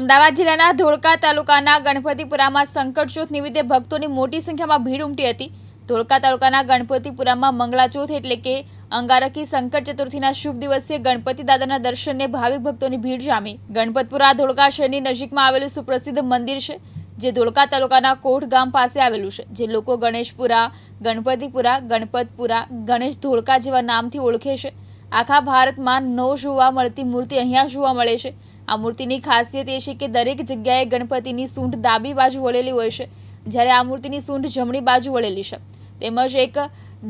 અમદાવાદ જિલ્લાના ધોળકા તાલુકાના ગણપતિપુરામાં સંકટચોથ નિમિત્તે ભક્તોની મોટી સંખ્યામાં ભીડ ઉમટી હતી। ધોળકા તાલુકાના ગણપતિપુરામાં મંગળાચોથ એટલે કે અંગારકી સંકટ ચતુર્થીના શુભ દિવસે ગણપતિ દાદાના દર્શનને ભાવિક ભક્તોની ભીડ જામી। ગણપતપુરા ધોળકા શહેરની નજીકમાં આવેલું સુપ્રસિદ્ધ મંદિર છે, જે ધોળકા તાલુકાના કોઠ ગામ પાસે આવેલું છે, જે લોકો ગણેશપુરા, ગણપતિપુરા, ગણપતપુરા, ગણેશ ધોળકા જેવા નામથી ઓળખે છે। આખા ભારતમાં ન જોવા મળતી મૂર્તિ અહીંયા જોવા મળે છે। આ મૂર્તિની ખાસિયત એ છે કે દરેક જગ્યાએ ગણપતિની સૂંઢ ડાબી બાજુ વળેલી હોય છે, જ્યારે આ મૂર્તિની સૂંઢ જમણી બાજુ વળેલી છે। તેમજ એક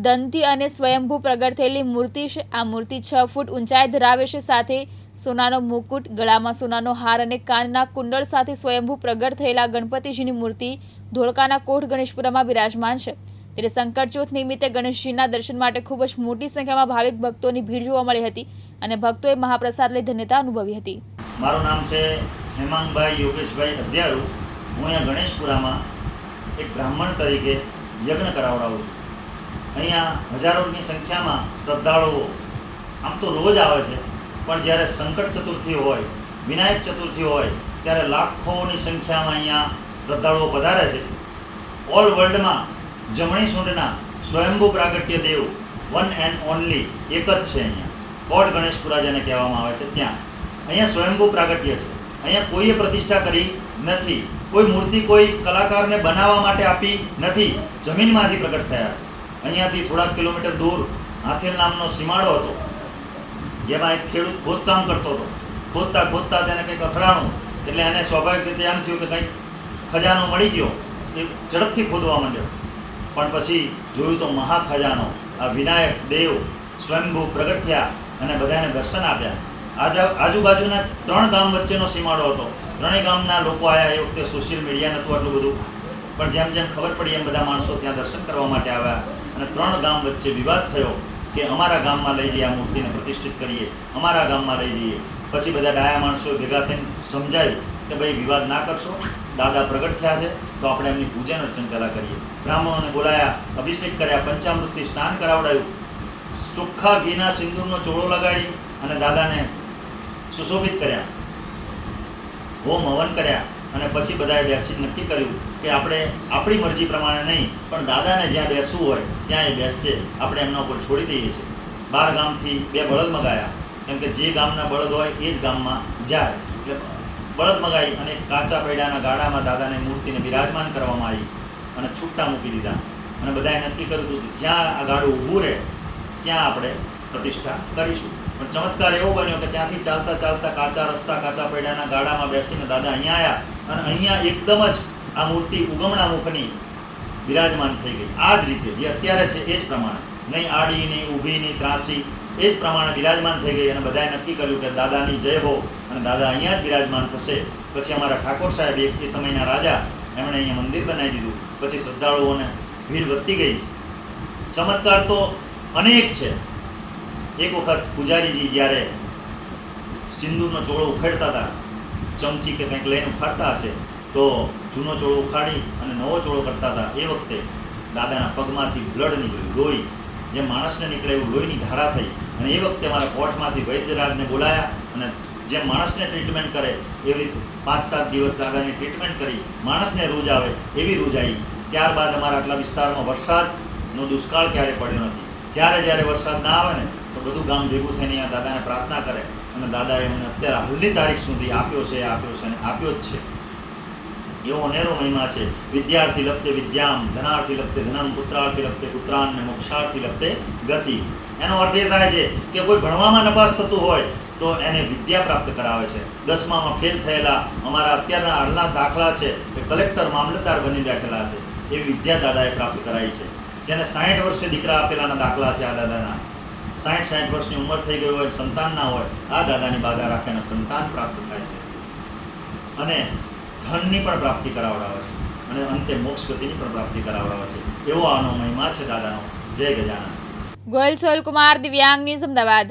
દંતી અને સ્વયંભૂ પ્રગટ થયેલી મૂર્તિ છે। આ મૂર્તિ 6 ફૂટ ઊંચાઈ ધરાવે છે, સાથે સોનાનો મુકુટ, ગળામાં સોનાનો હાર અને કાનના કુંડળ સાથે સ્વયંભૂ પ્રગટ થયેલા ગણપતિજીની મૂર્તિ ધોળકાના કોઠ ગણેશપુરામાં બિરાજમાન છે। ત્યારે સંકટચોથ નિમિત્તે ગણેશજીના દર્શન માટે ખૂબ જ મોટી સંખ્યામાં ભાવિક ભક્તોની ભીડ જોવા મળી હતી અને ભક્તોએ મહાપ્રસાદ લઈ ધન્યતા અનુભવી હતી। મારું નામ છે હેમાંગભાઈ યોગેશભાઈ અધ્યારુ। હું અહીંયા ગણેશપુરામાં એક બ્રાહ્મણ તરીકે યજ્ઞ કરાવડાવું છું। અહીંયા હજારોની સંખ્યામાં શ્રદ્ધાળુઓ આમ તો રોજ આવે છે, પણ જ્યારે સંકટ ચતુર્થી હોય, વિનાયક ચતુર્થી હોય, ત્યારે લાખોની સંખ્યામાં અહીંયા શ્રદ્ધાળુઓ પધારે છે। ઓલ વર્લ્ડમાં જમણી સૂંઢના સ્વયંભૂ પ્રાગટ્ય દેવ વન એન્ડ ઓનલી એક જ છે અહીંયા, કોઠ ગણેશપુરા જેને કહેવામાં આવે છે ત્યાં। અહીંયા સ્વયંભૂ પ્રાગટ્ય છે। અહીંયા કોઈએ પ્રતિષ્ઠા કરી નથી, કોઈ મૂર્તિ કોઈ કલાકારને બનાવવા માટે આપી નથી, જમીનમાંથી પ્રગટ થયા છે। અહીંયાથી થોડાક કિલોમીટર દૂર હાથેલ નામનો સીમાડો હતો, જેમાં એક ખેડૂત ખોદકામ કરતો હતો। ખોદતા ખોદતા તેને કંઈક અથડાણું, એટલે એને સ્વાભાવિક રીતે એમ થયું કે કંઈક ખજાનો મળી ગયો, એ ઝડપથી ખોદવા માંડ્યો। પણ પછી જોયું તો મહાખજાનો આ વિનાયક દેવ સ્વયંભૂ પ્રગટ થયા અને બધાને દર્શન આપ્યા। આજુબાજુના 3 ગામ વચ્ચેનો સીમાડો હતો, 3 ગામના લોકો આવ્યા। એ વખતે સોશિયલ મીડિયા નહોતું આટલું બધું, પણ જેમ જેમ ખબર પડી એમ બધા માણસો ત્યાં દર્શન કરવા માટે આવ્યા અને 3 ગામ વચ્ચે વિવાદ થયો કે અમારા ગામમાં લઈ જઈએ, આ મૂર્તિને પ્રતિષ્ઠિત કરીએ, અમારા ગામમાં લઈ જઈએ। પછી બધા ડાયા માણસોએ ભેગા થઈને સમજાવ્યું કે ભાઈ વિવાદ ના કરશો, દાદા પ્રગટ થયા છે તો આપણે એમની પૂજન અર્ચન પહેલાં કરીએ। બ્રાહ્મણોને બોલાયા, અભિષેક કર્યા, પંચામૃતથી સ્નાન કરાવડાયું, ચોખ્ખા ઘીના સિંદૂરનો ચોળો લગાડી અને દાદાને સુશોભિત કર્યા, હોમ હવન કર્યા અને પછી બધાએ બેસી નક્કી કર્યું કે આપણે આપણી મરજી પ્રમાણે નહીં, પણ દાદાને જ્યાં બેસવું હોય ત્યાં એ બેસશે, આપણે એમના ઉપર છોડી દઈએ છીએ। 12 ગામથી 2 બળદ મગાયા, કેમ કે જે ગામના બળદ હોય એ જ ગામમાં જાય, એટલે બળદ મગાવી અને કાચા પૈડાના ગાડામાં દાદાને મૂર્તિને બિરાજમાન કરવામાં આવી અને છૂટા મૂકી દીધા। અને બધાએ નક્કી કર્યું હતું કે જ્યાં આ ગાડું ઊભું રહે ત્યાં આપણે પ્રતિષ્ઠા કરીશું। પણ ચમત્કાર એવો બન્યો કે ત્યાંથી ચાલતા ચાલતા કાચા રસ્તા, કાચા પૈડાના ગાડામાં બેસીને દાદા અહીંયા આવ્યા અને અહીંયા એકદમ જ આ મૂર્તિ ઉગમણા મુખની બિરાજમાન થઈ ગઈ। આ જ રીતે જે અત્યારે છે એ જ પ્રમાણે, નહીં આડી, નહીં ઊભી, નહીં ત્રાસી, એ જ પ્રમાણે બિરાજમાન થઈ ગઈ અને બધાએ નક્કી કર્યું કે દાદાની જય હો અને દાદા અહીંયા જ બિરાજમાન થશે। પછી અમારા ઠાકોર સાહેબ, એ સમયના રાજા, એમણે અહીંયા મંદિર બનાવી દીધું। પછી શ્રદ્ધાળુઓને ભીડ વધતી ગઈ। ચમત્કાર તો અનેક છે। એક વખત પૂજારીજી જ્યારે સિંદૂરનો ચોળો ઉખાડતા હતા, ચમચી કે કંઈક લઈને ઉખાડતા હશે, તો જૂનો ચોળો ઉખાડી અને નવો ચોળો કરતા હતા। એ વખતે દાદાના પગમાંથી બ્લડ નીકળ્યું, લોહી, જેમ માણસને નીકળે એવું લોહીની ધારા થઈ। અને એ વખતે મારા કોર્ટમાંથી વૈદ્યરાજને બોલાયા અને જેમ માણસને ટ્રીટમેન્ટ કરે એવી રીતે 5-7 દિવસ દાદાની ટ્રીટમેન્ટ કરી, માણસને રૂજ આવે એવી રૂજ આવી। ત્યારબાદ અમારા આટલા વિસ્તારમાં વરસાદનો દુષ્કાળ ક્યારે પડ્યો નથી। જ્યારે વરસાદ ના આવે ને તો બધું ગામ ભેગું થઈને અહીંયા દાદાને પ્રાર્થના કરે અને દાદાએ અમને અત્યારે હાલની તારીખ સુધી આપ્યો છે અને આપ્યો જ છે। એવો અનેરો મહિમા છે। વિદ્યાર્થી લપ્તે વિદ્યામ, ધનાર્થી લપ્તે ધનમ, પુત્રાર્થી લપ્તે પુત્રાન ને મોક્ષાર્થી લપ્તે ગતિ। એનો અર્થ એ થાય છે કે કોઈ ભણવામાં નપાસ થતું હોય તો એને વિદ્યા પ્રાપ્ત કરાવે છે। 10મામાં ફેલ થયેલા અમારા અત્યારના હાલના દાખલા છે કે કલેક્ટર, મામલતદાર બની બેઠેલા છે, એવી વિદ્યા દાદાએ પ્રાપ્ત કરાવી છે। જેને 60 વર્ષે દીકરા આપેલાના દાખલા છે આ દાદાના। 60 વર્ષની ઉંમર થઈ ગઈ હોય, સંતાન ના હોય, આ દાદાની બાધા રાખીને સંતાન પ્રાપ્ત થાય છે અને ધનની પણ પ્રાપ્તિ કરાવડાવે છે અને અંતે મોક્ષ ગતિની પણ પ્રાપ્તિ કરાવડાવે છે। એવો આનો મહિમા છે દાદાનો। જય ગજાનન। ગોયલ સોહેલ કુમાર, દિવ્યાંગ ન્યૂઝ, અમદાવાદ।